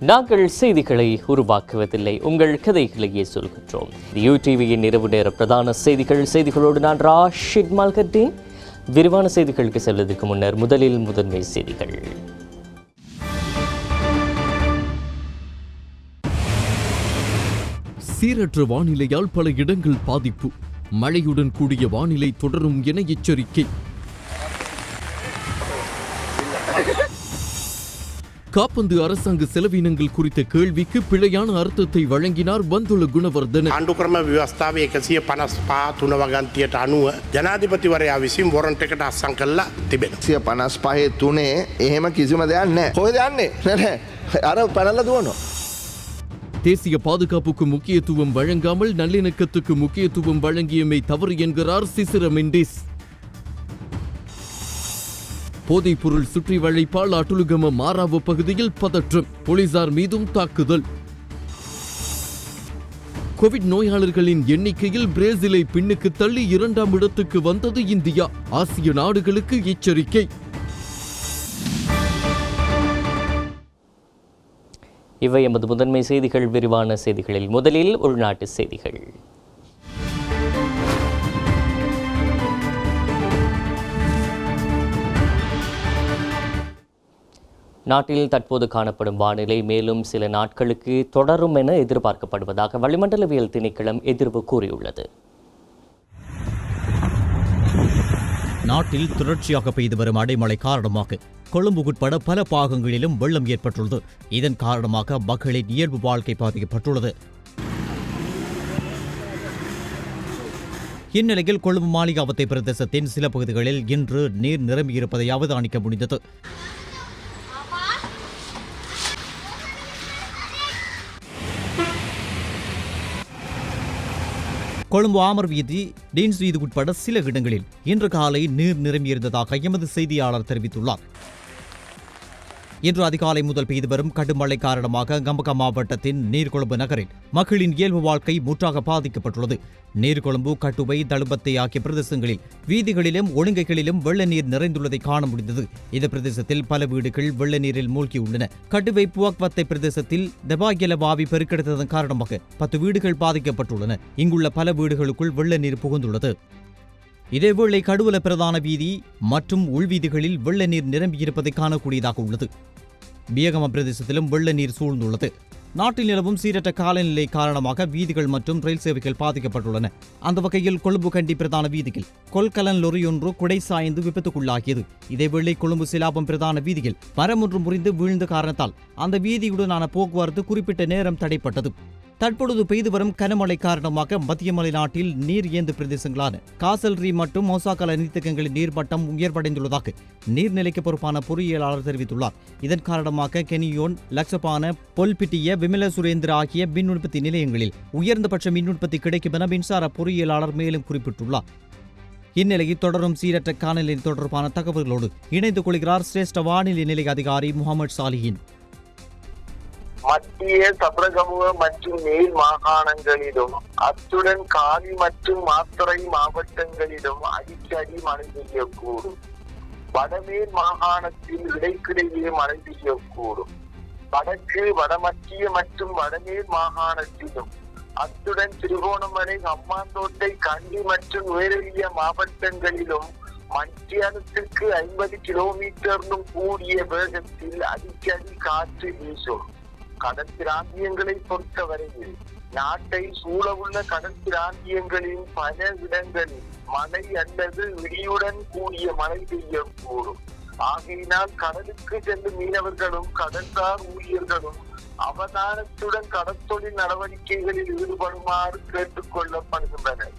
நாங்கள் செய்திகளை உருவாக்குவதில்லை, உங்கள் கதைகளையே சொல்கின்றோம். யூடிவியின் இரவு நேர பிரதான செய்திகளோடு நான் ராஷித் மால்கட்டீன். விரிவான செய்திகளுக்கு செல்வதற்கு முன்னர் முதலில் முதன்மை செய்திகள். சீரற்ற வானிலையால் பல இடங்கள் பாதிப்பு, மழையுடன் கூடிய வானிலை தொடரும் என எச்சரிக்கை. காப்பந்து அரசாங்க செலவினங்கள் குறித்த கேள்விக்கு பிழையான அர்த்தத்தை வழங்கினார் பந்துல குணவர்தன. ආණ්ඩුක්‍රම ව්‍යවස්ථාවේ 155 3 වගන්තියට අනුව ජනාධිපතිවරයා විසින් වොරන්ට් එකට අත්සන් කළා තිබෙනවා. 155 3 එහෙම කිසිම දෙයක් නැහැ. කොහෙද යන්නේ? නෑ අර පැනලා දුවනවා. தேசிய பாதுகாப்புக்கு முக்கியத்துவம் வழங்காமல் நல்லிணக்கத்துக்கு முக்கியத்துவம் வழங்கியமை தவறு என்கிறார் சிசிர மெண்டிஸ். போதைப்பொருள் சுற்றி வளைப்பால் அட்டுலுகம மாராவ பகுதியில் பதற்றம், போலீசார் மீதும் தாக்குதல். கோவிட் நோயாளர்களின் எண்ணிக்கையில் பிரேசிலை பின்னுக்கு தள்ளி 2ஆம் இடத்துக்கு வந்தது இந்தியா. ஆசிய நாடுகளுக்கு எச்சரிக்கை. இவை எமது முதன்மை செய்திகள். விரிவான செய்திகளில் முதலில் உள்நாட்டு செய்திகள். நாட்டில் தற்போது காணப்படும் வானிலை மேலும் சில நாட்களுக்கு தொடரும் என எதிர்பார்க்கப்படுவதாக வளிமண்டலவியல் திணைக்களம் எதிர்வு கூறியுள்ளது. நாட்டில் தொடர்ச்சியாக பெய்து வரும் அடைமழை காரணமாக கொழும்பு உட்பட பல பாகங்களிலும் வெள்ளம் ஏற்பட்டுள்ளது. இதன் காரணமாக மக்களின் இயல்பு வாழ்க்கை பாதிக்கப்பட்டுள்ளது. இந்நிலையில் கொழும்பு மாளிகாவத்தை பிரதேசத்தின் சில பகுதிகளில் இன்று நீர் நிரம்பியிருப்பதை அவதானிக்க முடிந்தது. கொழும்பு ஆமர் வீதி, டீன்ஸ் வீதி உட்பட சில இடங்களில் இன்று காலை நீர் நிரம்பியிருந்ததாக எமது செய்தியாளர் தெரிவித்துள்ளார். இன்று அதிகாலை முதல் பெய்து வரும் கடும் மழை காரணமாக கம்பகா மாவட்டத்தின் நீர்கொழும்பு நகரில் மக்களின் இயல்பு வாழ்க்கை முற்றாக பாதிக்கப்பட்டுள்ளது. நீர்கொழும்பு, கட்டுவை, தழும்பத்தை ஆகிய பிரதேசங்களில் வீதிகளிலும் ஒழுங்கைகளிலும் வெள்ள நீர் நிறைந்துள்ளதை காண முடிந்தது. இந்த பிரதேசத்தில் பல வீடுகள் வெள்ள நீரில் மூழ்கியுள்ளன. கட்டுவை புவாக்வத்தை பிரதேசத்தில் தெபாகில வாவி பெருக்கெடுத்ததன் காரணமாக 10 வீடுகள் பாதிக்கப்பட்டுள்ளன. இங்குள்ள பல வீடுகளுக்குள் வெள்ள நீர் புகுந்துள்ளது. இதேவேளை கடுவல பிரதான வீதி மற்றும் உள்வீதிகளில் வெள்ள நீர் நிரம்பியிருப்பதை காணக்கூடியதாக உள்ளது. பியகம பிரதேசத்திலும் வெள்ள நீர் சூழ்ந்துள்ளது. நாட்டில் நிலவும் சீரற்ற காலநிலை காரணமாக வீதிகள் மற்றும் ரயில் சேவைகள் பாதிக்கப்பட்டுள்ளன. அந்த வகையில் கொழும்பு கண்டி பிரதான வீதியில் கொல்கலன் லொரி ஒன்று குடை சாய்ந்து விபத்துக்குள்ளாகியது. இதேவேளை கொழும்பு சிலாபம் பிரதான வீதியில் மரம் ஒன்று முறிந்து வீழ்ந்த காரணத்தால் அந்த வீதியுடனான போக்குவரத்து குறிப்பிட்ட நேரம் தடைப்பட்டது. தற்பொழுது பெய்து வரும் கனமழை காரணமாக மத்திய மலை நாட்டில் நீர் ஏந்து பிரதேசங்களான காசல்ரி மற்றும் ஒசாகல நீர்த்தேக்கங்களின் நீர்மட்டம் உயர்வடைந்துள்ளதாக நீர்நிலைக்கு பொறுப்பான பொறியியலாளர் தெரிவித்துள்ளார். இதன் காரணமாக கெனியோன், லக்சபான, பொல்பிட்டிய, விமல சுரேந்திர ஆகிய மின் உற்பத்தி நிலையங்களில் உயர்ந்தபட்ச மின் உற்பத்தி கிடைக்கும் என மின்சார பொறியியலாளர் மேலும் குறிப்பிட்டுள்ளார். இந்நிலையில் தொடரும் சீரற்ற காலநிலை தொடர்பான தகவல்களோடு இணைந்து கொள்கிறார் சிரேஷ்ட வானிலை நிலைய அதிகாரி முகமது சாலிஹின். மத்திய சப்ரகமுக மற்றும் மேல் மாகாணங்களிலும் அத்துடன் காலி மற்றும் மாத்தறை மாவட்டங்களிலும் அடிக்கடி மழை பெய்யக்கூடும். வடமேல் மாகாணத்தில் இடைக்கிடையே மழை பெய்யக்கூடும். வடக்கு, வடமத்திய மற்றும் வடமேல் மாகாணத்திலும் அத்துடன் திருகோணமலை, ஹம்பாந்தோட்டை, கண்டி மற்றும் நுவரெலியா மாவட்டங்களிலும் மத்தியானத்திற்கு 50 கிலோமீட்டரிலும் கூடிய வேகத்தில் அடிக்கடி காற்று வீசும். கடல் பிராந்தியங்களை பொறுத்தவரையில் நாட்டை சூழவுள்ள கடல் பிராந்தியங்களின் பல இடங்களில் மழை அல்லது இடியுடன் கூடிய மழை பெய்யக்கூடும். ஆகையினால் கடலுக்கு செல்லும் மீனவர்களும் கடற்சார் ஊழியர்களும் அவதானத்துடன் கடற்தொழில் நடவடிக்கைகளில் ஈடுபடுமாறு கேட்டுக் கொள்ளப்படுகின்றனர்.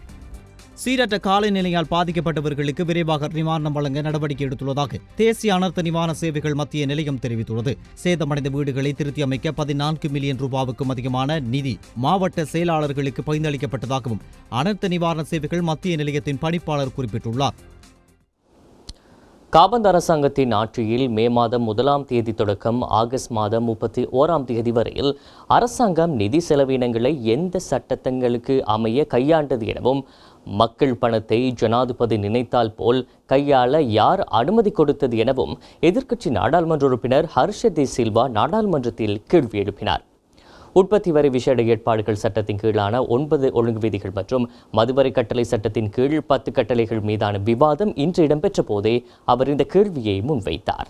சீரற்ற காலநிலையால் பாதிக்கப்பட்டவர்களுக்கு விரைவாக நிவாரணம் வழங்க நடவடிக்கை எடுத்துள்ளதாக தேசிய அனர்த்த நிவாரண சேவைகள் மத்திய நிலையம் தெரிவித்துள்ளது. சேதமடைந்த வீடுகளை திருத்தி அமைக்க 14 மில்லியன் ரூபாவுக்கும் அதிகமான நிதி மாவட்ட செயலாளர்களுக்கு பகிர்ந்தளிக்கப்பட்டதாகவும் அனர்த்த நிவாரண சேவைகள் மத்திய நிலையத்தின் பணிப்பாளர் குறிப்பிட்டுள்ளார். காபந்து அரசாங்கத்தின் ஆட்சியில் மே மாதம் 1ஆம் தேதி தொடக்கம் ஆகஸ்ட் மாதம் 31ஆம் தேதி வரையில் அரசாங்கம் நிதி செலவினங்களை எந்த சட்டங்களுக்கு அமைய கையாண்டது எனவும் மக்கள் பணத்தை ஜனாதிபதி நினைத்தால் போல் கையாள யார் அனுமதி கொடுத்தது எனவும் எதிர்க்கட்சி நாடாளுமன்ற உறுப்பினர் ஹர்ஷ டி சில்வா நாடாளுமன்றத்தில் கேள்வி எழுப்பினார். உற்பத்தி வரி விசேட ஏற்பாடுகள் சட்டத்தின் கீழான 9 ஒழுங்கு விதிகள் மற்றும் மதுவரி கட்டளை சட்டத்தின் கீழ் 10 கட்டளைகள் மீதான விவாதம் இன்று இடம்பெற்ற போதே அவர் இந்த கேள்வியை முன்வைத்தார்.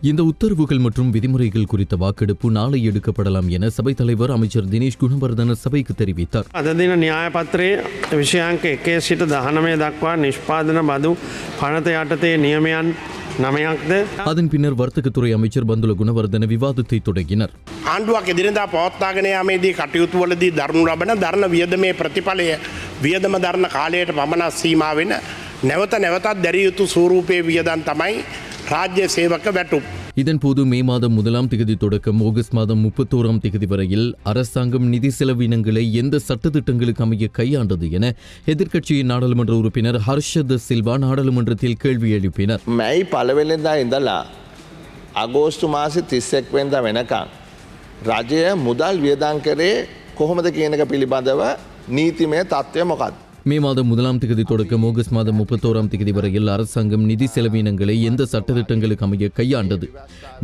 இந்த உத்தரவுகள் மற்றும் விதிமுறைகள் குறித்த வாக்கெடுப்பு நாளை எடுக்கப்படலாம் என சபைத் தலைவர் அமைச்சர் தினேஷ் குணவர்தன சபைக்கு தெரிவித்தார். අද දින න්‍යාය පත්‍රයේ විෂයාංක 1 සිට 19 දක්වා නිෂ්පාදන බදු පනත යටතේ නියමයන් 9ක්ද அதன் பின்னர் வர்த்தகத்துறை அமைச்சர் பந்துல குணவர்தன விவாதத்தை தொடங்கினர். ආණ්ඩුවක් එදිනෙදා පවත්වාගෙන යාමේදී කටයුතු වලදී දරනු ලබන දරන වියදමේ ප්‍රතිඵලය වියදම දරන කාලයට පමණක් සීමා වෙන නැවත නැවතත් දැරිය යුතු ස්වරූපයේ වියදම් තමයි ராஜ்ய சேவக வெட்டும். இதன்போது மே மாதம் 1ஆம் திகதி தொடக்கம் ஆகஸ்ட் மாதம் 31ஆம் திகதி வரையில் அரசாங்கம் நிதி செலவினங்களை எந்த சட்டத்திட்டங்களுக்கு அமைய கையாண்டது என எதிர்க்கட்சியின் நாடாளுமன்ற உறுப்பினர் ஹர்ஷ சில்வா நாடாளுமன்றத்தில் கேள்வி எழுப்பினர். මැයි පළවෙනිදා ඉඳලා අගෝස්තු මාසෙ 31 වෙනිදා වෙනකන් රජය මුදල් වියදම් කරේ කොහොමද කියන එක පිළිබඳව නීතිමය තත්ත්වය මොකක්ද? மே மாதம் 1ஆம் திகதி தொடக்கம் ஆகஸ்ட் மாதம் 31ஆம் திகதி வரையில் அரசாங்கம் நிதி செலவினங்களை எந்த சட்டத்திட்டங்களுக்கு அமைய கையாண்டது.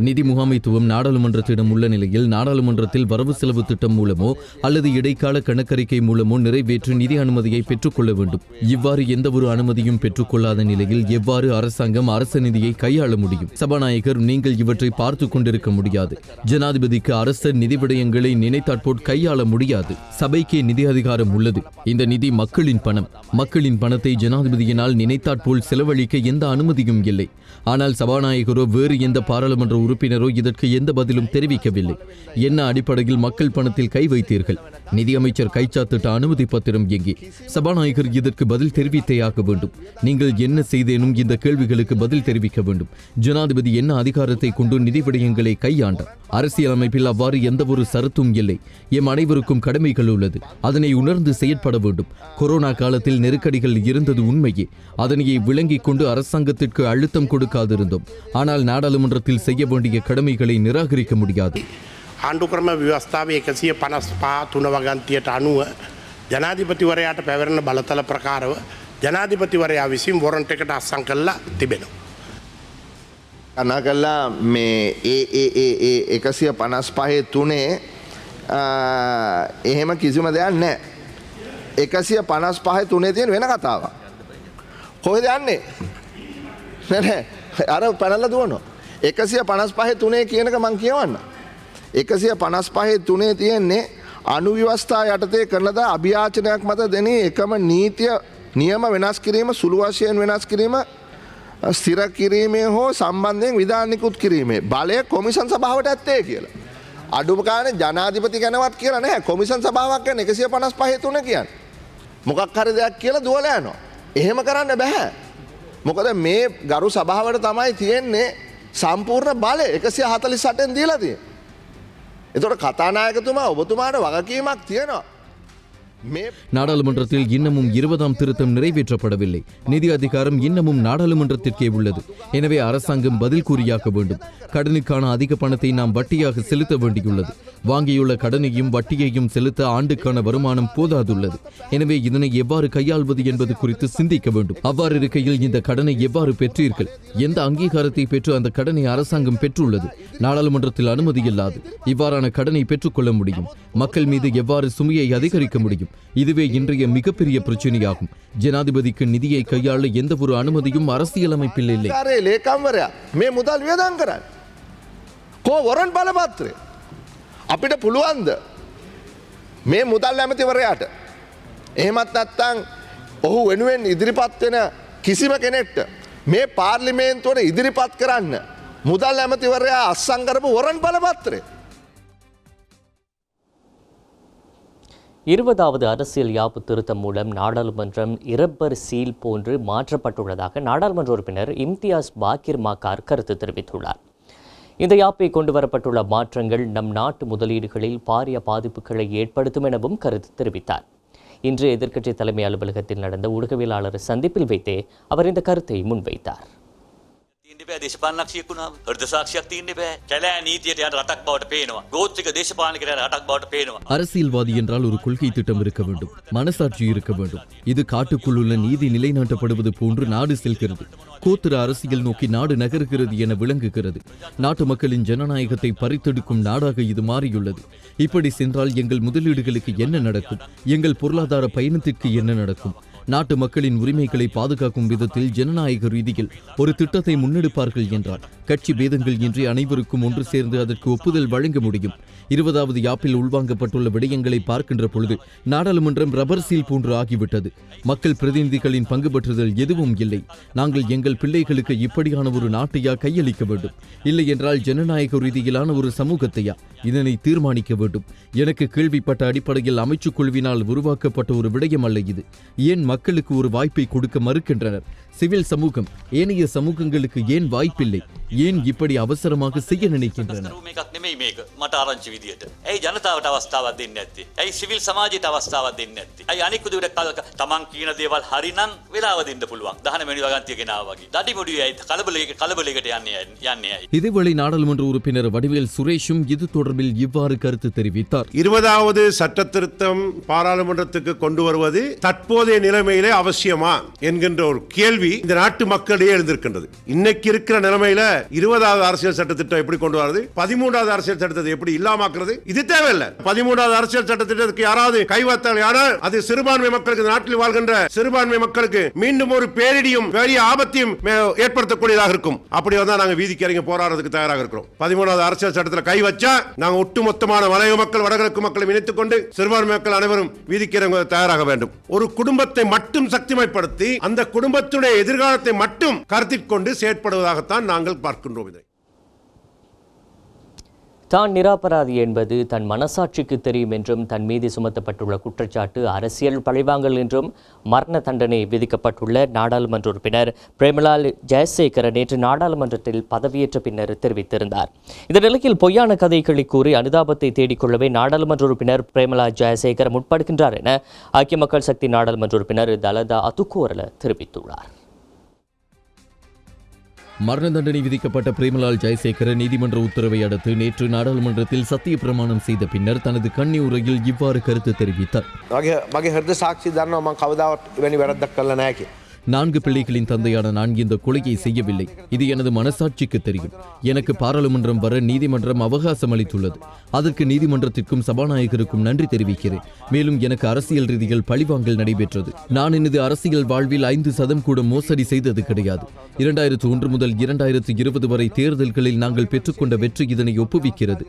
நிதி முகாமைத்துவம் நாடாளுமன்றத்திடம் உள்ள நிலையில் நாடாளுமன்றத்தில் வரவு செலவு திட்டம் மூலமோ அல்லது இடைக்கால கணக்கறிக்கை மூலமோ நிறைவேற்றி நிதி அனுமதியை பெற்றுக்கொள்ள வேண்டும். இவ்வாறு எந்த ஒரு அனுமதியும் பெற்றுக்கொள்ளாத நிலையில் எவ்வாறு அரசாங்கம் அரசு நிதியை கையாள முடியும்? சபாநாயகர், நீங்கள் இவற்றை பார்த்து கொண்டிருக்க முடியாது. ஜனாதிபதிக்கு அரசு நிதி விடயங்களை நினைத்தாற்போல் கையாள முடியாது. சபைக்கே நிதி அதிகாரம் உள்ளது. இந்த நிதி மக்களின் மக்களின் பணத்தை ஜனாதிபதியினால் நினைத்தாற்போல் செலவழிக்க எந்த அனுமதியும் இல்லை. ஆனால் சபாநாயகரோ வேறு எந்த பாராளுமன்ற உறுப்பினரோ இதற்கு எந்த பதிலும் தெரிவிக்கவில்லை. என்ன அடிப்படையில் மக்கள் பணத்தில் கை வைத்தீர்கள்? நிதியமைச்சர் கைச்சாத்திட்ட அனுமதி பத்திரம் எங்கே? சபாநாயகர் இதற்கு பதில் தெரிவித்தேயாக வேண்டும். நீங்கள் என்ன செய்தேனும் இந்த கேள்விகளுக்கு பதில் தெரிவிக்க வேண்டும். ஜனாதிபதி என்ன அதிகாரத்தை கொண்டு நிதி விடயங்களை கையாண்டார்? அரசியலமைப்பில் அவ்வாறு எந்த ஒரு சரத்தும் இல்லை. எம் அனைவருக்கும் கடமைகள் உள்ளது. அதனை உணர்ந்து செயற்பட வேண்டும். கொரோனா காலத்தில் நெருக்கடிகள் இருந்தது உண்மையே. அதனையே விளங்கிக் கொண்டு அரசாங்கத்திற்கு அழுத்தம் கொடுக்காதிருந்தோம். ஆனால் நாடாளுமன்றத்தில் செய்ய வேண்டிய கடமைகளை நிராகரிக்க முடியாது. ආණ්ඩුක්‍රම ව්‍යවස්ථාවේ 155 3 වගන්තියට අනුව ජනාධිපතිවරයාට පැවරෙන බලතල ප්‍රකාරව ජනාධිපතිවරයා විසින් වොරන්ට් එකට අත්සන් කළා තිබෙනවා. අනා කළා මේ ඒ 155 3 එහෙම කිසිම දෙයක් නැහැ. 155 3 තියෙන වෙන කතාවක්. කොහෙද යන්නේ? නෑ අර පැනලා දුවනවා. 155 3 කියන එක මං කියවන්න. 155 3 තියෙන්නේ අනුව්‍යවස්ථා යටතේ කරන ද අභියාචනයක් මත දෙනී එකම නීතිය නියම වෙනස් කිරීම, සුළු වශයෙන් වෙනස් කිරීම, ස්ථිර කිරීමේ හෝ සම්බන්ධයෙන් විධාන නිකුත් කිරීමේ බලය කොමිෂන් සභාවට ඇත්තේ කියලා. අඩුම ගානේ ජනාධිපති ගැනවත් කියලා නැහැ. කොමිෂන් සභාවක් ගැන 155 3 කියන්නේ. මොකක් හරි දෙයක් කියලා දුවලා යනවා. එහෙම කරන්න බෑ. මොකද මේ ගරු සභාවට තමයි තියෙන්නේ සම්පූර්ණ බලය 148න් දීලා තියෙන්නේ. එතකොට කතානායකතුමා ඔබතුමාට වගකීමක් තියෙනවා. நாடாளுமன்றத்தில் இன்னமும் 20ஆம் திருத்தம் நிறைவேற்றப்படவில்லை. நிதி அதிகாரம் இன்னமும் நாடாளுமன்றத்திற்கே உள்ளது. எனவே அரசாங்கம் பதில் கூறியாக வேண்டும். கடனுக்கான அதிக பணத்தை நாம் வட்டியாக செலுத்த வேண்டியுள்ளது. வாங்கியுள்ள கடனையும் வட்டியையும் செலுத்த ஆண்டுக்கான வருமானம் போதாதுள்ளது. எனவே இதனை எவ்வாறு கையாள்வது என்பது குறித்து சிந்திக்க வேண்டும். அவ்வாறு இருக்கையில் இந்த கடனை எவ்வாறு பெற்றீர்கள்? எந்த அங்கீகாரத்தை பெற்று அந்த கடனை அரசாங்கம் பெற்றுள்ளது? நாடாளுமன்றத்தில் அனுமதி இல்லாது இவ்வாறான கடனை பெற்றுக்கொள்ள முடியும்? மக்கள் மீது எவ்வாறு சுமையை அதிகரிக்க முடியும்? இதுவே இன்றைய மிகப்பெரிய பிரச்சனையாகும். ஜனாதிபதிக்கு நிதியை கையாள எந்த ஒரு அனுமதியும் அரசியலமைப்பில் இல்லை. අපිට පුළුවන්ද මේ මුදල් ඇමතිවරයාට එහෙමත් නැත්නම් ඔහු වෙනුවෙන් ඉදිරිපත් වෙන කිසිම කෙනෙක්ට මේ පාර්ලිමේන්තුවට ඉදිරිපත් කරන්න මුදල් ඇමතිවරයා අත්සන් කරපු වරන් බලපත්‍රය 20வது அரசியல் யாப்பு திருத்தம் மூலம் நாடாளுமன்றம் இரப்பர் சீல் போன்று மாற்றப்பட்டுள்ளதாக நாடாளுமன்ற உறுப்பினர் இம்தியாஸ் பாக்கிர் மாக்கார் கருத்து தெரிவித்துள்ளார். இந்த யாப்பை கொண்டு வரப்பட்டுள்ள மாற்றங்கள் நம் நாட்டு முதலீடுகளில் பாரிய பாதிப்புகளை ஏற்படுத்தும் எனவும் கருத்து தெரிவித்தார். இன்று எதிர்க்கட்சி தலைமை அலுவலகத்தில் நடந்த ஊடகவியலாளர் சந்திப்பில் வைத்தே அவர் இந்த கருத்தை முன்வைத்தார். තියන්න බෑ දේශපාලනඥයෙක් වුණාම. හෘද සාක්ෂියක් තියන්න බෑ. කැලෑ නීතියට යන රටක් බවට පේනවා. ගෝත්‍රික දේශපාලනිකයට යන රටක් බවට පේනවා. அரசியல்வாதி என்றால் ஒரு கொள்கை திட்டம் இருக்க வேண்டும், மனசாட்சி இருக்க வேண்டும். இது காட்டுக்குள் உள்ள நீதி நிலைநாட்டப்படுவது போன்று நாடு செல்கிறது. கோத்திர அரசியல் நோக்கி நாடு நகர்கிறது என விளங்குகிறது. நாட்டு மக்களின் ஜனநாயகத்தை பறித்தெடுக்கும் நாடாக இது மாறியுள்ளது. இப்படி சென்றால் எங்கள் முதலீடுகளுக்கு என்ன நடக்கும்? எங்கள் பொருளாதார பயணத்திற்கு என்ன நடக்கும்? நாட்டு மக்களின் உரிமைகளை பாதுகாக்கும் விதத்தில் ஜனநாயக ரீதியில் ஒரு திட்டத்தை முன்னெடுப்பார்கள் என்றால் கட்சி பேதங்கள் இன்றி அனைவருக்கும் ஒன்று சேர்ந்து அதற்கு ஒப்புதல் வழங்க முடியும். 20வது யாப்பில் உள்வாங்கப்பட்டுள்ள விடயங்களை பார்க்கின்ற பொழுது நாடாளுமன்றம் ரப்பர் சீல் போன்று ஆகிவிட்டது. மக்கள் பிரதிநிதிகளின் பங்கு பெற்றுதல் எதுவும் இல்லை. நாங்கள் எங்கள் பிள்ளைகளுக்கு இப்படியான ஒரு நாட்டையா கையளிக்க வேண்டும்? இல்லை என்றால் ஜனநாயக ரீதியிலான ஒரு சமூகத்தையா இதனை தீர்மானிக்க வேண்டும்? எனக்கு கேள்விப்பட்ட அடிப்படையில் அமைச்சுக் குழுவினால் உருவாக்கப்பட்ட ஒரு விடயம் அல்ல இது. ஏன் மக்களுக்கு ஒரு வாய்ப்பை கொடுக்க மறுக்கின்றனர்? சிவில் சமூகம் ஏனைய சமூகங்களுக்கு ஏன் வாய்ப்பில்லை? ஏன் இப்படி அவசரமாக செய்ய நினைக்கின்றனர்? මට ආරංචි විදියට. ඇයි ජනතාවට අවස්ථාවක් දෙන්නේ නැත්තේ? ඇයි සිවිල් සමාජයට අවස්ථාවක් දෙන්නේ නැත්තේ? ඇයි අනිකුදු විදිහට තමන් කියන දේවල් හරිනම් වෙලාව දෙන්න පුළුවන්. 19 වෙනි වගන්තිය ගෙනාවා වගේ. දඩිමුඩියයි කලබලයකට යන්නේ ඇයි? இதேவேளை நாடாளுமன்ற உறுப்பினர் வடிவேல் சுரேஷும் இது தொடர்பில் இவ்வாறு கருத்து தெரிவித்தார். 20வது சட்ட திருத்தம் பாராளுமன்றத்துக்கு கொண்டு வருவது தற்போதைய நிலைமையிலே அவசியமா என்கின்ற ஒரு கேள்வி இந்த நாட்டு மக்களிடையே எழுந்திருக்கின்றது. இன்னைக்கு இருக்கிற நிலைமையில 20வது அரசியல் சட்ட திட்டம் எப்படி கொண்டு வரது? 13வது அரசியல் சட்டத்தை எப்படி இல்லாமக்கிறது? இது தேவையில்லை. 13வது அரசியல் சட்ட திட்டத்துக்கு யாராவது கைவத்தால் யாரால் அது சிறுபான்மை மக்களுக்கு நாட்டில் வாழ்கின்ற சிறுபான்மை மக்களுக்கு மீண்டும் ஒரு பேரிடியும் பெரிய ஆபத்தையும் ஏற்படுத்தக்கூடியதாக இருக்கும். அப்படி வந்தா நாங்க வீதிக்கு இறங்கி போராடுறதுக்கு தயாராக இருக்கிறோம். 13வது அரசியல் சட்டத்தில் கை வச்சா நாங்க ஒட்டுமொத்தமான மலைய மக்கள் வடகிழக்கு மக்களை இணைத்துக் கொண்டு சிறுபான்மை மக்கள் அனைவரும் வீதிக்கு இறங்க தயாராக வேண்டும். ஒரு குடும்பத்தை மட்டும் சக்திமைப்படுத்தி அந்த குடும்பத்துடைய எதிர்காலத்தை மட்டும் கருத்தில் கொண்டு செயற்படுவதாகத்தான் நாங்கள் பார்க்கின்றோம். இதை தான் நிராபராதி என்பது தன் மனசாட்சிக்கு தெரியும் என்றும் தன் மீது சுமத்தப்பட்டுள்ள குற்றச்சாட்டு அரசியல் பழிவாங்கல் என்றும் மரண தண்டனை விதிக்கப்பட்டுள்ள நாடாளுமன்ற உறுப்பினர் பிரேமலால் ஜெயசேகர நேற்று நாடாளுமன்றத்தில் பதவியேற்ற பின்னர் தெரிவித்திருந்தார். இந்த நிலையில் பொய்யான கதைகளை கூறி அனுதாபத்தை தேடிக்கொள்ளவே நாடாளுமன்ற உறுப்பினர் பிரேமலால் ஜெயசேகர முற்படுகின்றார் என ஐக்கிய மக்கள் சக்தி நாடாளுமன்ற உறுப்பினர் தலதா அத்துக்கோரல தெரிவித்துள்ளார். மரண தண்டனை விதிக்கப்பட்ட பிரேமலால் ஜெயசேகர நீதிமன்ற உத்தரவை அடுத்து நேற்று நாடாளுமன்றத்தில் சத்திய பிரமாணம் செய்த பின்னர் தனது கண்ணி உரையில் இவ்வாறு கருத்து தெரிவித்தார். 4 பிள்ளைகளின் தந்தையான நான் இந்த கொலையை செய்யவில்லை. இது எனது மனசாட்சிக்கு தெரியும். எனக்கு பாராளுமன்றம் வர நீதிமன்றம் அவகாசம் அளித்துள்ளது. அதற்கு நீதிமன்றத்திற்கும் சபாநாயகருக்கும் நன்றி தெரிவிக்கிறேன். மேலும் எனக்கு அரசியல் ரீதியில் பழிவாங்கல் நடைபெற்றது. நான் எனது அரசியல் வாழ்வில் 5% கூட மோசடி செய்தது கிடையாது. 2001 முதல் 2020 வரை தேர்தல்களில் நாங்கள் பெற்றுக்கொண்ட வெற்றி இதனை ஒப்புவிக்கிறது.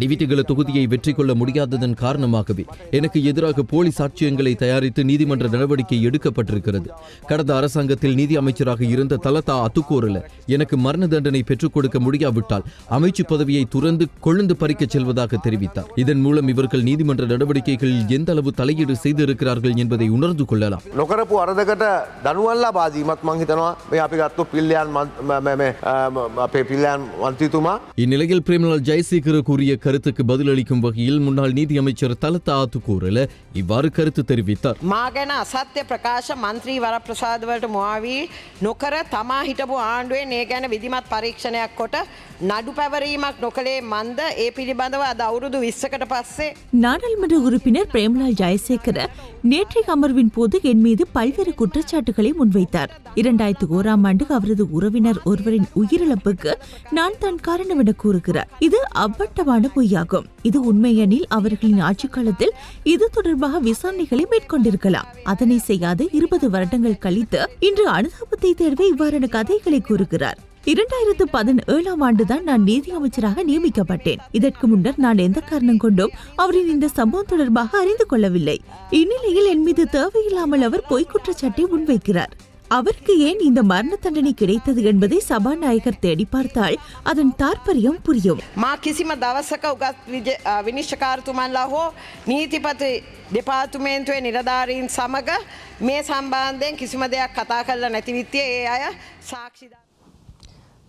டிவிட்டிகள தொகுதியை வெற்றி கொள்ள முடியாததன் காரணமாகவே எனக்கு எதிராக போலி சாட்சியங்களை தயாரித்து நீதிமன்ற நடவடிக்கை எடுக்கப்பட்டிருக்கிறது. கடந்த அரசாங்கத்தில் நீதி அமைச்சராக இருந்த தலதா அத்துக்கோரல எனக்கு மரண தண்டனை பெற்றுக் கொடுக்க முடியாவிட்டால் அமைச்சு பதவியை துறந்து கொழுந்து பறிக்கச் செல்வதாக தெரிவித்தார். இதன் மூலம் இவர்கள் நீதிமன்ற நடவடிக்கைகளில் எந்த அளவு தலையீடு செய்திருக்கிறார்கள் என்பதை உணர்ந்து கொள்ளலாம். නොකරපු අරදකට දනුවල්ලා බාදීමත් මං හිතනවා මේ අපි ගත්තු පිල්ලයන් අපේ පිල්ලයන් මන්ත්‍රීතුමා. இந்நிலையில் பிரேமலால் ஜெயசேகர கூறிய கருத்துக்கு பதிலளிக்கும் வகையில் முன்னாள் நீதி அமைச்சர் தலதா அத்துக்கோரல இவ்வாறு கருத்து தெரிவித்தார். මා ගැන අසත්‍ය ප්‍රකාශ මන්ත්‍රී වරප්‍රසාදවලට මුවාවී නොකර තමා හිටපු ආණ්ඩුවේ ඒ ගැන විධිමත් පරීක්ෂණයක් කොට නඩු පැවරීමක් නොකළේ මන්ද ඒ පිළිබඳව අද අවුරුදු 20කට පස්සේ நாடாளுமன்ற உறுப்பினர் பிரேமலால் ஜெயசேகர நேற்றைய அமர்வின் போது என் மீது பல்வேறு குற்றச்சாட்டுகளை முன்வைத்தார். 2001ஆம் ஆண்டு அவரது உறவினர் ஒருவரின் உயிரிழப்புக்கு நான் தான் காரணம் என கூறுகிறார். இது அவ்வட்டமான பொய்யாகும். இது உண்மையெனில் அவர்களின் ஆட்சி காலத்தில் இது தொடர்பாக விசாரணைகளை மேற்கொண்டிருக்கலாம். அதனை செய்யாத 20 வருடங்கள் கழித்து இன்று அனுதாபத்தை தேர்வே இவ்வாறான கதைகளை கூறுகிறார். 2017ஆம் ஆண்டுதான் நான் நீதி அமைச்சராக நியமிக்கப்பட்டேன். இதற்கு முன்னர் நான் எந்த காரணம் கொண்டும் அவரின் இந்த சம்பவம் தொடர்பாக அறிந்து கொள்ளவில்லை. இந்நிலையில் என் மீது தேவையில்லாமல் அவர் பொய் குற்றச்சாட்டை முன்வைக்கிறார். அவருக்கு ஏன் இந்த மரண தண்டனை கிடைத்தது என்பதை சபாநாயகர் தேடி பார்த்தால் அதன் தாற்பயம் புரியும். මා කිසිම දවසක උගත් විනිශ්චකාරතුමන්ලා හෝ නීතිපති දෙපාර්තමේන්තුවේ නිලධාරීන් සමග මේ සම්බන්ධයෙන් කිසිම දෙයක් කතා කරලා නැති විත්තිය ඒ අය සාක්ෂිදාර.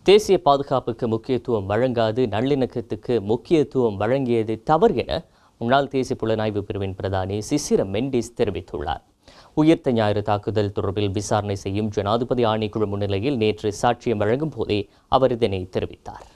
தேசிய பாதுகாப்புக்கு முக்கியத்துவம் வழங்காது நல்லிணக்கத்துக்கு முக்கியத்துவம் வழங்கியது தவறு என முன்னாள் தேசிய புலனாய்வு பிரிவின் பிரதானி சிசிர மெண்டிஸ் தெரிவித்துள்ளார். உயிர்த்த ஞாயிறு தாக்குதல் தொடர்பில் விசாரணை செய்யும் ஜனாதிபதி ஆணைக்குழு முன்னிலையில் நேற்று சாட்சியம் வழங்கும் போதே அவர் இதனை தெரிவித்தார்.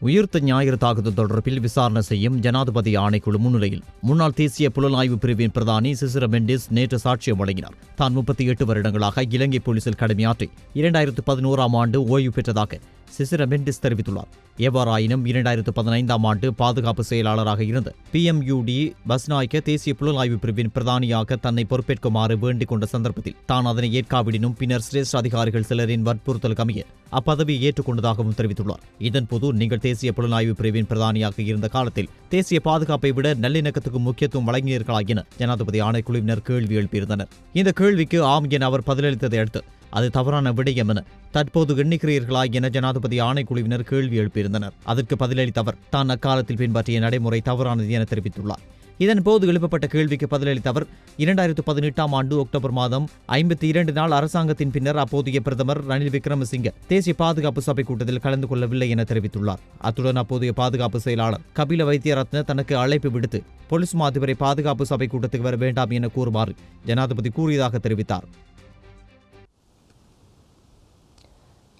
உயிர்த்த ஞாயிறு தாக்குதல் தொடர்பில் விசாரணை செய்யும் ஜனாதிபதி ஆணைக்குழு முன்னிலையில் முன்னாள் தேசிய புலனாய்வு பிரிவின் பிரதானி சிசிர மெண்டிஸ் நேற்று சாட்சியம் வழங்கினார். தான் 38 வருடங்களாக இலங்கை போலீசில் கடமையாற்றி 2011ஆம் ஆண்டு ஓய்வு பெற்றதாக சிசிர மெண்டிஸ் தெரிவித்துள்ளார். எவ்வாறாயினும் 2015ஆம் ஆண்டு பாதுகாப்பு செயலாளராக இருந்த PMUD பஸ்நாயக்க தேசிய புலனாய்வு பிரிவின் பிரதானியாக தன்னை பொறுப்பேற்குமாறு வேண்டிக் கொண்ட சந்தர்ப்பத்தில் தான் அதனை ஏற்காவிடனும் பின்னர் சிரேஷ்ட அதிகாரிகள் சிலரின் வற்புறுத்தலுக்கு அமைய அப்பதவியை ஏற்றுக்கொண்டதாகவும் தெரிவித்துள்ளார். இதன்போது நீங்கள் தேசிய புலனாய்வு பிரிவின் பிரதானியாக இருந்த காலத்தில் தேசிய பாதுகாப்பை விட நல்லிணக்கத்துக்கு முக்கியத்துவம் வழங்கினீர்களா என ஜனாதிபதி ஆணைக்குழுவினர் கேள்வி எழுப்பியிருந்தனர். இந்த கேள்விக்கு ஆம் என அவர் பதிலளித்ததை அடுத்து அது தவறான விடயம் என தற்போது எண்ணுகிறீர்களா என ஜனாதிபதி ஆணைக்குழுவினர் கேள்வி எழுப்பியிருந்தனர். அதற்கு பதிலளித்த அவர் தான் அக்காலத்தில் பின்பற்றிய நடைமுறை தவறானது என தெரிவித்துள்ளார். இதன்போது எழுப்பப்பட்ட கேள்விக்கு பதிலளித்த அவர் 2018ஆம் ஆண்டு அக்டோபர் மாதம் 52 நாள் அரசாங்கத்தின் பின்னர் அப்போதைய பிரதமர் ரணில் விக்ரமசிங்க தேசிய பாதுகாப்பு சபை கூட்டத்தில் கலந்து கொள்ளவில்லை என தெரிவித்துள்ளார். அத்துடன் அப்போதைய பாதுகாப்பு செயலாளர் கபில வைத்தியரத்ன தனக்கு அழைப்பு விடுத்து போலீஸ் மாதிபரை பாதுகாப்பு சபை கூட்டத்துக்கு வர வேண்டாம் என கூறுமாறு ஜனாதிபதி கூறியதாக தெரிவித்தார்.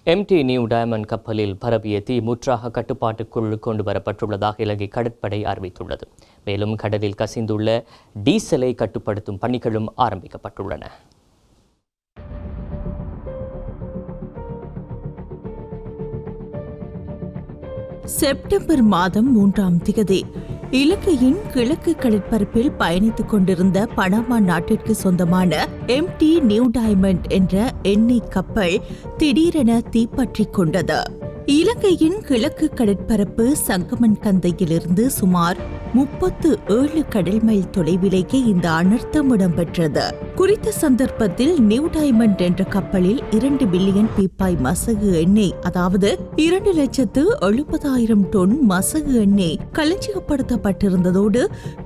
MT நியூ டயமண்ட் கப்பலில் பரவிய தீ முற்றாக கட்டுப்பாட்டுக்குள் கொண்டு வரப்பட்டுள்ளதாக இலங்கை கடற்படை அறிவித்துள்ளது. மேலும் கடலில் கசிந்துள்ள டீசலை கட்டுப்படுத்தும் பணிகளும் ஆரம்பிக்கப்பட்டுள்ளன. செப்டம்பர் மாதம் 3ஆம் தேதி இலங்கையின் கிழக்கு கடற்பரப்பில் பயணித்துக் கொண்டிருந்த பனாமா நாட்டிற்கு சொந்தமான MT நியூ டயமண்ட் என்ற எண்ணெய் கப்பல் திடீரென தீப்பற்றிக் கொண்டது. இலங்கையின் கிழக்கு கடற்பரப்பு சங்கமன் கந்தையிலிருந்து சுமார் 37 கடல் மைல் தொலைவிலேயே இந்த அனர்த்தம் இடம்பெற்றது. குறித்த சந்தர்ப்பத்தில் நியூ டயமண்ட் என்ற கப்பலில் 2 பில்லியன் பீப்பாய் மசகு எண்ணெய், அதாவது 2,70,000 டொன் மசகு எண்ணெய் களஞ்சியப்படுத்தப்பட்டிருந்ததோடு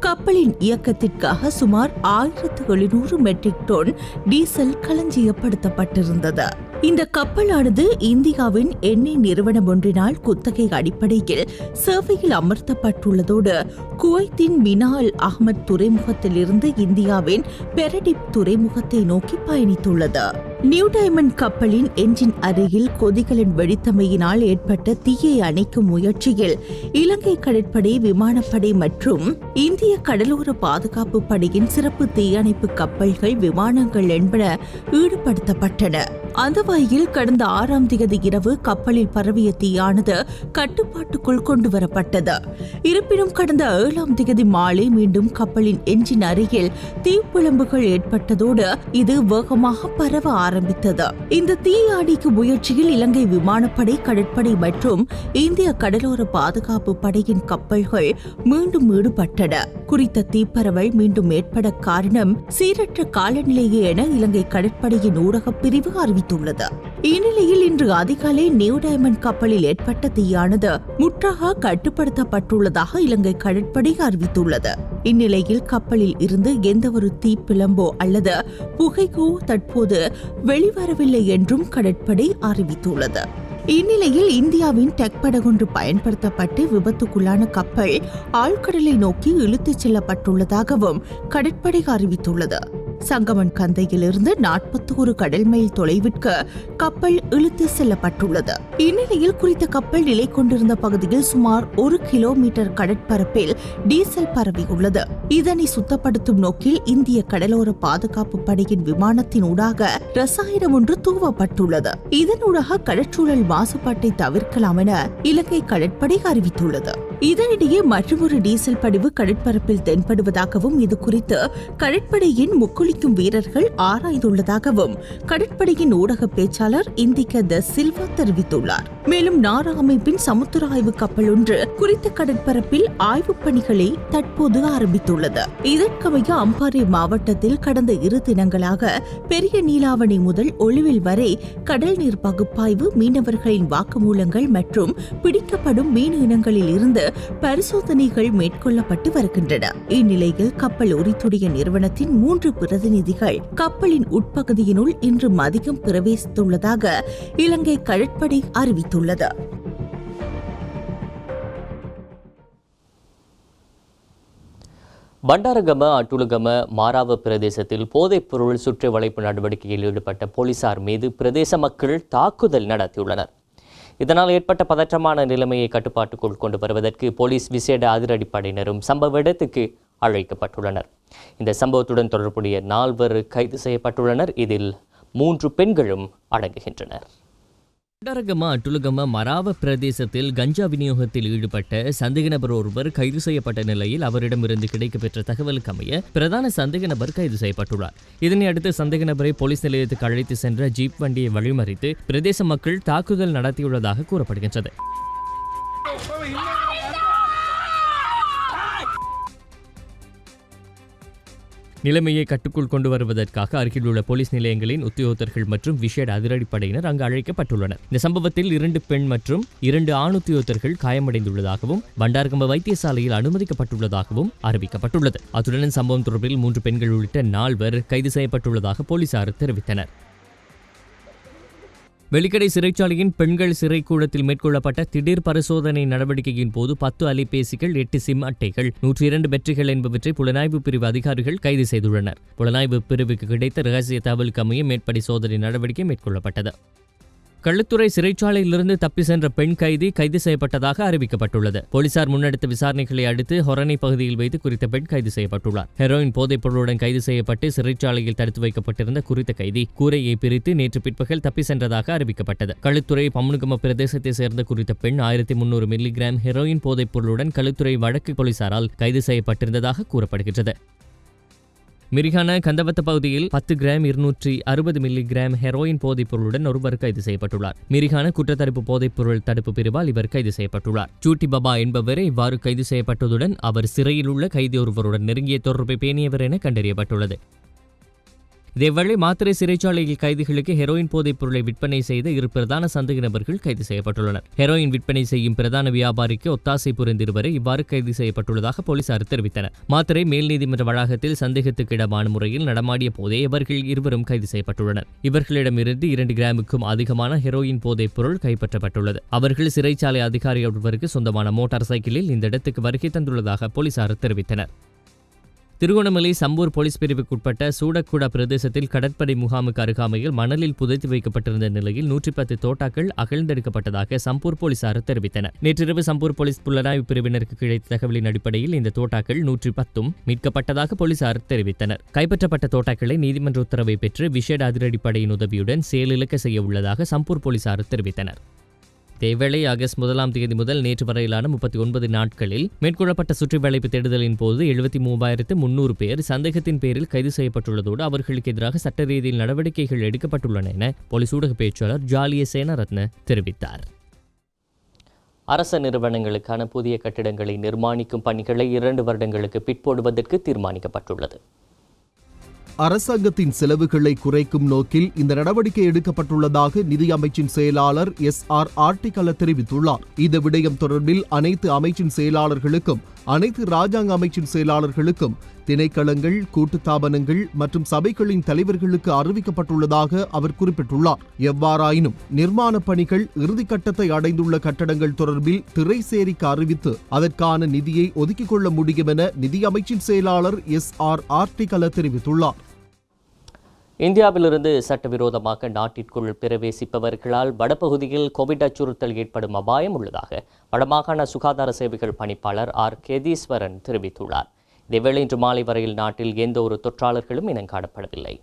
கப்பலின் இயக்கத்திற்காக சுமார் 1,700 மெட்ரிக் டன் டீசல் களஞ்சியப்படுத்தப்பட்டிருந்தது. இந்த கப்பலானது இந்தியாவின் எண்ணெய் நிறுவனம் ஒன்றினால் குத்தகை அடிப்படையில் சேவையில் அமர்த்தப்பட்டுள்ளதோடு குவைத்தின் மினா அல் அஹ்மத் துறைமுகத்திலிருந்து இந்தியாவின் பெரடிப் துறைமுகத்தை நோக்கி பயணித்துள்ளது. நியூ டயமண்ட் கப்பலின் என்ஜின் அருகில் கொதிகலன் வெடித்தமையினால் ஏற்பட்ட தீயை அணைக்கும் முயற்சியில் இலங்கை கடற்படை, விமானப்படை மற்றும் இந்திய கடலோர பாதுகாப்பு படையின் சிறப்பு தீயணைப்பு கப்பல்கள், விமானங்கள் என்பன ஈடுபடுத்தப்பட்டன. அந்த வகையில் கடந்த 6ஆம் தேதி இரவு கப்பலில் பரவிய தீயானது கட்டுப்பாட்டுக்குள் கொண்டுவரப்பட்டது. இருப்பினும் கடந்த 7ஆம் தேதி மாலை மீண்டும் கப்பலின் என்ஜின் அருகில் தீப்பிழம்புகள் ஏற்பட்டதோடு இது வேகமாக பரவ ஆரம்பித்தது. இந்த தீயாடிக்கு முயற்சியில் இலங்கை விமானப்படை, கடற்படை மற்றும் இந்திய கடலோர பாதுகாப்பு படையின் கப்பல்கள் மீண்டும் ஈடுபட்டன. குறித்த தீப்பரவல் மீண்டும் ஏற்பட காரணம் சீரற்ற காலநிலையே என இலங்கை கடற்படையின் ஊடகப் பிரிவு அறிவித்துள்ளது. இந்நிலையில் இன்று அதிகாலை நியூ டயமண்ட் கப்பலில் ஏற்பட்ட தீயானது முற்றாக கட்டுப்படுத்தப்பட்டுள்ளதாக இலங்கை கடற்படை அறிவித்துள்ளது. இந்நிலையில் கப்பலில் இருந்து எந்தவொரு தீப்பிழம்போ அல்லது புகைக்கோ தற்போது வெளிவரவில்லை என்றும் கடற்படை அறிவித்துள்ளது. இந்நிலையில் இந்தியாவின் டெக் படகொன்று பயன்படுத்தப்பட்டு விபத்துக்குள்ளான கப்பல் ஆழ்கடலை நோக்கி இழுத்துச் செல்லப்பட்டுள்ளதாகவும் கடற்படை அறிவித்துள்ளது. சங்கமன் கந்தையிலிருந்து 41 கடல் மைல் தொலைவிற்கு கப்பல் இழுத்து செல்லப்பட்டுள்ளது. இந்நிலையில் குறித்த கப்பல் நிலை கொண்டிருந்த பகுதியில் சுமார் 1 கிலோமீட்டர் கடற்பரப்பில் டீசல் பரவியுள்ளது. இதனை சுத்தப்படுத்தும் நோக்கில் இந்திய கடலோர பாதுகாப்பு படையின் விமானத்தின் ஊடாக ரசாயனம் ஒன்று தூவப்பட்டுள்ளது. இதனூடாக கடற்சூழல் மாசுபாட்டை தவிர்க்கலாம் என இலங்கை கடற்படை அறிவித்துள்ளது. இதனிடையே மற்றொரு டீசல் படிவு கடற்பரப்பில் தென்படுவதாகவும் இது குறித்து கடற்படையின் முக்குளிக்கும் வீரர்கள் ஆராய்ந்துள்ளதாகவும் கடற்படையின் ஊடக பேச்சாளர் இந்திக த சில்வா தெரிவித்துள்ளார். மேலும் நாரா அமைப்பின் சமுத்திர ஆய்வு கப்பல் ஒன்று குறித்த கடற்பரப்பில் ஆய்வுப் பணிகளை தற்போது ஆரம்பித்துள்ளது. இதற்கமைய அம்பாறை மாவட்டத்தில் கடந்த 2 தினங்களாக பெரிய நீலாவணை முதல் ஒளிவில் வரை கடல் நீர் பகுப்பாய்வு, மீனவர்களின் வாக்குமூலங்கள் மற்றும் பிடிக்கப்படும் மீன் இனங்களில் இருந்து பரிசோதனைகள் மேற்கொள்ளப்பட்டு வருகின்றன. இந்நிலையில் கப்பல் உரித்துடைய நிறுவனத்தின் 3 பிரதிநிதிகள் கப்பலின் உட்பகுதியினுள் இன்று மதியம் பிரவேசித்துள்ளதாக இலங்கை கடற்படை அறிவித்துள்ளது. பண்டாரகம அட்டுலுகம மாராவ பிரதேசத்தில் போதைப்பொருள் சுற்றி வளைப்பு நடவடிக்கையில் ஈடுபட்ட போலீசார் மீது பிரதேச மக்கள் தாக்குதல் நடத்தியுள்ளனர். இதனால் ஏற்பட்ட பதற்றமான நிலைமையை கட்டுப்பாட்டுக்குள் கொண்டு வருவதற்கு போலீஸ் விசேட அதிரடிப்படையினரும் சம்பவ இடத்துக்கு அழைக்கப்பட்டுள்ளனர். இந்த சம்பவத்துடன் தொடர்புடைய 4 கைது செய்யப்பட்டுள்ளனர். இதில் 3 பெண்களும் அடங்குகின்றனர். பண்டாரகம அட்டுலுகம மராவ பிரதேசத்தில் கஞ்சா விநியோகத்தில் ஈடுபட்ட சந்தேக நபர் ஒருவர் கைது செய்யப்பட்ட நிலையில் அவரிடமிருந்து கிடைக்கப்பெற்ற தகவலுக்கு அமைய பிரதான சந்தேக நபர் கைது செய்யப்பட்டுள்ளார். இதனை அடுத்து சந்தேக நபரை போலீஸ் நிலையத்துக்கு அழைத்து சென்ற ஜீப் வண்டியை வழிமறித்து பிரதேச மக்கள் தாக்குதல் நடத்தியுள்ளதாக கூறப்படுகின்றது. நிலைமையை கட்டுக்குள் கொண்டு வருவதற்காக அருகில் உள்ள போலீஸ் நிலையங்களின் உத்தியோகத்தர்கள் மற்றும் விசேட அதிரடிப்படையினர் அங்கு அழைக்கப்பட்டுள்ளனர். இந்த சம்பவத்தில் 2 பெண் மற்றும் 2 ஆண் உத்தியோகத்தர்கள் காயமடைந்துள்ளதாகவும் பண்டாரகம வைத்தியசாலையில் அனுமதிக்கப்பட்டுள்ளதாகவும் அறிவிக்கப்பட்டுள்ளது. அத்துடன் சம்பவம் தொடர்பில் 3 பெண்கள் உள்ளிட்ட 4 கைது செய்யப்பட்டுள்ளதாக போலீசார் தெரிவித்தனர். வெலிக்கடை சிறைச்சாலையின் பெண்கள் சிறைக்கூடத்தில் மேற்கொள்ளப்பட்ட திடீர் பரிசோதனை நடவடிக்கையின் போது 10 அலைபேசிகள், 8 சிம் அட்டைகள், 102 பேட்டரிகள் என்பவற்றை புலனாய்வு பிரிவு அதிகாரிகள் கைது செய்துள்ளனர். புலனாய்வு பிரிவுக்கு கிடைத்த ரகசிய தகவலுக்கு அமைய மேற்படி சோதனை நடவடிக்கை மேற்கொள்ளப்பட்டது. களுத்துறை சிறைச்சாலையிலிருந்து தப்பி சென்ற பெண் கைது செய்யப்பட்டதாக அறிவிக்கப்பட்டுள்ளது. போலீசார் முன்னெடுத்த விசாரணைகளை அடுத்து ஹொரணை பகுதியில் வைத்து குறித்த பெண் கைது செய்யப்பட்டுள்ளார். ஹெரோயின் போதைப் பொருளுடன் கைது செய்யப்பட்டு சிறைச்சாலையில் தடுத்து வைக்கப்பட்டிருந்த குறித்த கைதி கூரையை பிரித்து நேற்று பிற்பகல் தப்பி சென்றதாக அறிவிக்கப்பட்டது. களுத்துறை பம்னுகம பிரதேசத்தை சேர்ந்த குறித்த பெண் 1300 மில்லிகிராம் ஹெரோயின் போதைப் பொருளுடன் களுத்துறை வடக்கு போலீசாரால் கைது செய்யப்பட்டிருந்ததாக கூறப்படுகிறது. மிரிகான கந்தவத்த பகுதியில் 10 கிராம் 260 மில்லிகிராம் ஹெரோயின் போதைப் பொருளுடன் ஒருவர் கைது செய்யப்பட்டுள்ளார். மிரிகான குற்றத்தடுப்பு போதைப் பொருள் தடுப்பு பிரிவால் இவர் கைது செய்யப்பட்டுள்ளார். சூட்டி பாபா என்பவரே இவ்வாறு கைது செய்யப்பட்டதுடன் அவர் சிறையில் உள்ள கைதி ஒருவருடன் நெருங்கிய தொடர்பை பேணியவர் என கண்டறியப்பட்டுள்ளது. இதேவேளை மாத்திரை சிறைச்சாலையில் கைதிகளுக்கு ஹெரோயின் போதைப் பொருளை விற்பனை செய்த 2 பிரதான சந்தேக நபர்கள் கைது செய்யப்பட்டுள்ளனர். ஹெரோயின் விற்பனை செய்யும் பிரதான வியாபாரிக்கு ஒத்தாசை புரிந்திருவரை இவ்வாறு கைது செய்யப்பட்டுள்ளதாக போலீசார் தெரிவித்தனர். மாத்திரை மேல் நீதிமன்ற வளாகத்தில் சந்தேகத்துக்கிடமான முறையில் நடமாடிய போதே இவர்கள் 2 கைது செய்யப்பட்டுள்ளனர். இவர்களிடமிருந்து 2 கிராமுக்கும் அதிகமான ஹெரோயின் போதைப் பொருள் கைப்பற்றப்பட்டுள்ளது. அவர்கள் சிறைச்சாலை அதிகாரி ஒருவருக்கு சொந்தமான மோட்டார் சைக்கிளில் இந்த இடத்துக்கு வருகை தந்துள்ளதாக போலீசார் தெரிவித்தனர். திருகோணமலை சம்பூர் போலீஸ் பிரிவுக்குட்பட்ட சூடக்குடா பிரதேசத்தில் கடற்படை முகாமுக்கு அருகாமையில் மணலில் புதைத்து வைக்கப்பட்டிருந்த நிலையில் 110 தோட்டாக்கள் அகழ்ந்தெடுக்கப்பட்டதாக சம்பூர் போலீசார் தெரிவித்தனர். நேற்றிரவு சம்பூர் போலீஸ் புலனாய்வு பிரிவினருக்கு கிடைத்த தகவலின் அடிப்படையில் இந்த தோட்டாக்கள் 110 மீட்கப்பட்டதாக போலீசார் தெரிவித்தனர். கைப்பற்றப்பட்ட தோட்டாக்களை நீதிமன்ற உத்தரவை பெற்று விசேட அதிரடிப்படையின் உதவியுடன் செயலிழக்க செய்ய உள்ளதாக சம்பூர் போலீசார் தெரிவித்தனர். இதேவேளை ஆகஸ்ட் 1ஆம் தேதி முதல் நேற்று வரையிலான 39 நாட்களில் மேற்கொள்ளப்பட்ட சுற்றிவளைப்பு தேடுதலின் போது 73,300 பேர் சந்தேகத்தின் பேரில் கைது செய்யப்பட்டுள்ளதோடு அவர்களுக்கு எதிராக சட்ட ரீதியில் நடவடிக்கைகள் எடுக்கப்பட்டுள்ளன என போலீஸ் ஊடக பேச்சாளர் ஜாலிய சேனரத்ன தெரிவித்தார். அரச நிறுவனங்களுக்கான புதிய கட்டிடங்களை நிர்மாணிக்கும் பணிகளை 2 வருடங்களுக்கு பிற்போடுவதற்கு தீர்மானிக்கப்பட்டுள்ளது. அரசாங்கத்தின் செலவுகளை குறைக்கும் நோக்கில் இந்த நடவடிக்கை எடுக்கப்பட்டுள்ளதாக நிதி அமைச்சின் செயலாளர் SR ஆர்டிகல தெரிவித்துள்ளார். இந்த விடயம் தொடர்பில் அனைத்து அமைச்சின் செயலாளர்களுக்கும் அனைத்து ராஜாங்க அமைச்சின் செயலாளர்களுக்கும் திணைக்களங்கள், கூட்டுத்தாபனங்கள் மற்றும் சபைகளின் தலைவர்களுக்கு அறிவிக்கப்பட்டுள்ளதாக அவர் குறிப்பிட்டுள்ளார். எவ்வாறாயினும் நிர்மாண பணிகள் இறுதிக்கட்டத்தை அடைந்துள்ள கட்டடங்கள் தொடர்பில் திரைசேரிக்கு அறிவித்து அதற்கான நிதியை ஒதுக்கிக் கொள்ள முடியும் என நிதி அமைச்சின் செயலாளர் SR ஆர்டிகல தெரிவித்துள்ளார். இந்தியாவிலிருந்து சட்டவிரோதமாக நாட்டிற்குள் பிரவேசிப்பவர்களால் வடபகுதியில் கோவிட் அச்சுறுத்தல் ஏற்படும் அபாயம் உள்ளதாக வடமாகாண சுகாதார சேவைகள் பணிப்பாளர் R. கேதீஸ்வரன் தெரிவித்துள்ளார். இதேவேளை இன்று மாலை வரையில் நாட்டில் எந்த ஒரு தொற்றாளர்களும் இனங்காணப்படவில்லை.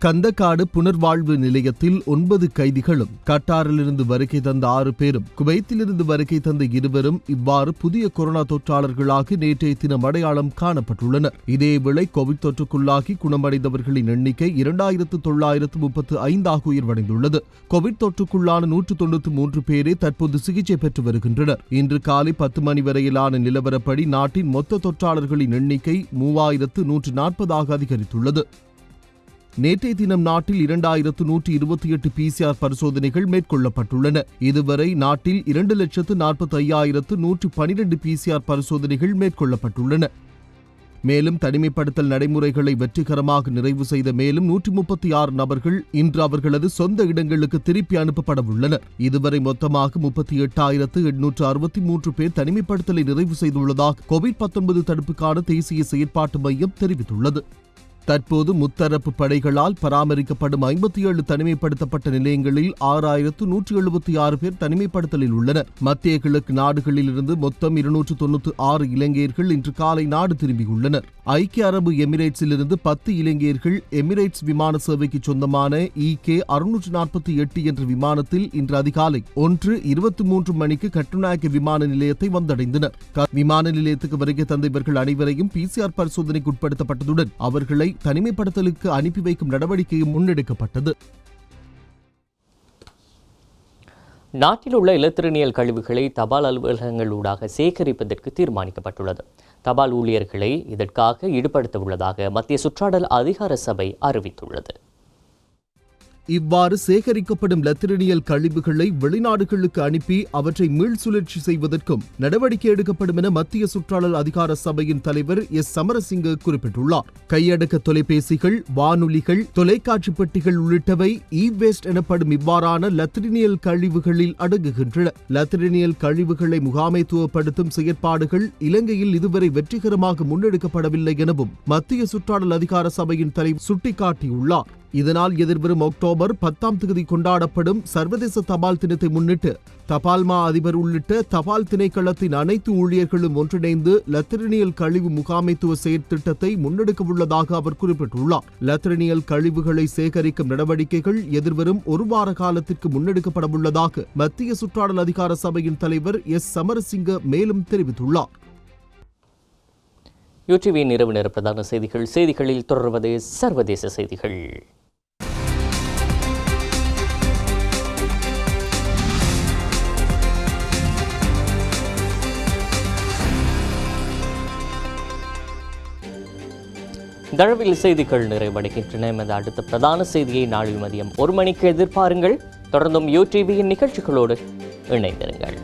கந்தக்காடு புனர்வாழ்வு நிலையத்தில் 9 கைதிகளும், கட்டாரிலிருந்து வருகை தந்த 6 பேரும், குவைத்திலிருந்து வருகை தந்த 2 இவ்வாறு புதிய கொரோனா தொற்றாளர்களாக நேற்றைய தினம் அடையாளம் காணப்பட்டுள்ளனர். இதேவேளை கோவிட் தொற்றுக்குள்ளாகி குணமடைந்தவர்களின் எண்ணிக்கை 2935 உயர்வடைந்துள்ளது. கோவிட் தொற்றுக்குள்ளான 193 பேரே தற்போது சிகிச்சை பெற்று வருகின்றனர். இன்று காலை 10 மணி வரையிலான நிலவரப்படி நாட்டின் மொத்த தொற்றாளர்களின் எண்ணிக்கை 3140 அதிகரித்துள்ளது. நேற்றைய தினம் நாட்டில் 2128 PCR பரிசோதனைகள் மேற்கொள்ளப்பட்டுள்ளன. இதுவரை நாட்டில் 2,45,112 PCR பரிசோதனைகள் மேற்கொள்ளப்பட்டுள்ளன. மேலும் தனிமைப்படுத்தல் நடைமுறைகளை வெற்றிகரமாக நிறைவு செய்த மேலும் 136 நபர்கள் இன்று அவர்களது சொந்த இடங்களுக்கு திருப்பி அனுப்பப்பட உள்ளனர். இதுவரை மொத்தமாக 38,863 பேர் தனிமைப்படுத்தலை நிறைவு செய்துள்ளதாக COVID-19 தடுப்புக்கான தேசிய செயற்பாட்டு மையம் தெரிவித்துள்ளது. தற்போது முத்தரப்பு படைகளால் பராமரிக்கப்படும் 57 தனிமைப்படுத்தப்பட்ட நிலையங்களில் 6,176 பேர் தனிமைப்படுத்தலில் உள்ளனர். மத்திய கிழக்கு நாடுகளில் இருந்து மொத்தம் 296 இலங்கையர்கள் இன்று காலை நாடு திரும்பியுள்ளனர். ஐக்கிய அரபு எமிரேட்ஸில் இருந்து 10 இலங்கையர்கள் எமிரேட்ஸ் விமான சேவைக்கு சொந்தமான EK 648 என்ற விமானத்தில் இன்று அதிகாலை 1:23 மணிக்கு கட்டுநாயக்க விமான நிலையத்தை வந்தடைந்தனர். விமான நிலையத்துக்கு வருகை தந்த இவர்கள் அனைவரையும் PCR பரிசோதனைக்கு உட்படுத்தப்பட்டதுடன் அவர்களை தனிமைப்படுத்தலுக்கு அனுப்பி வைக்கும் நடவடிக்கையும் முன்னெடுக்கப்பட்டது. நாட்டில் உள்ள இலத்திரனியல் கழிவுகளை தபால் அலுவலகங்களூடாக சேகரிப்பதற்கு தீர்மானிக்கப்பட்டுள்ளது. தபால் ஊழியர்களை இதற்காக ஈடுபடுத்த உள்ளதாக மத்திய சுற்றாடல் அதிகார சபை அறிவித்துள்ளது. இவ்வாறு சேகரிக்கப்படும் இலத்திரனியல் கழிவுகளை வெளிநாடுகளுக்கு அனுப்பி அவற்றை மீள் சுழற்சி செய்வதற்கும் நடவடிக்கை எடுக்கப்படும் என மத்திய சுற்றாடல் அதிகார சபையின் தலைவர் எஸ் சமரசிங்க குறிப்பிட்டுள்ளார். கையடக்க தொலைபேசிகள், வானொலிகள், தொலைக்காட்சி பெட்டிகள் உள்ளிட்டவை இ-வேஸ்ட் எனப்படும் இவ்வாறான இலத்திரனியல் கழிவுகளில் அடங்குகின்றன. இலத்திரனியல் கழிவுகளை முகாமைத்துவப்படுத்தும் செயற்பாடுகள் இலங்கையில் இதுவரை வெற்றிகரமாக முன்னெடுக்கப்படவில்லை எனவும் மத்திய சுற்றாடல் அதிகார சபையின் தலைவர் சுட்டிக்காட்டியுள்ளார். இதனால் எதிர்வரும் அக்டோபர் 10 கொண்டாடப்படும் சர்வதேச தபால் தினத்தை முன்னிட்டு தபால்மா அதிபர் உள்ளிட்ட தபால் திணைக்களத்தின் அனைத்து ஊழியர்களும் ஒன்றிணைந்து இலத்திரனியல் கழிவு முகாமைத்துவ செயற்திட்டத்தை முன்னெடுக்க உள்ளதாக அவர் குறிப்பிட்டுள்ளார். இலத்திரனியல் கழிவுகளை சேகரிக்கும் நடவடிக்கைகள் எதிர்வரும் ஒரு வார காலத்திற்கு முன்னெடுக்கப்பட உள்ளதாக மத்திய சுற்றாடல் அதிகார சபையின் தலைவர் எஸ் சமரசிங்க மேலும் தெரிவித்துள்ளார். யூடிவியின் இரவு நேர பிரதான செய்திகளில் தொடர்வது சர்வதேச செய்திகள். தளவில் செய்திகள் நிறைவடைகின்றன. எமது அடுத்த பிரதான செய்தியை நாளை மதியம் 1 மணிக்கு எதிர்பாருங்கள். தொடர்ந்தும் யூடிவியின் நிகழ்ச்சிகளோடு இணைந்திருங்கள்.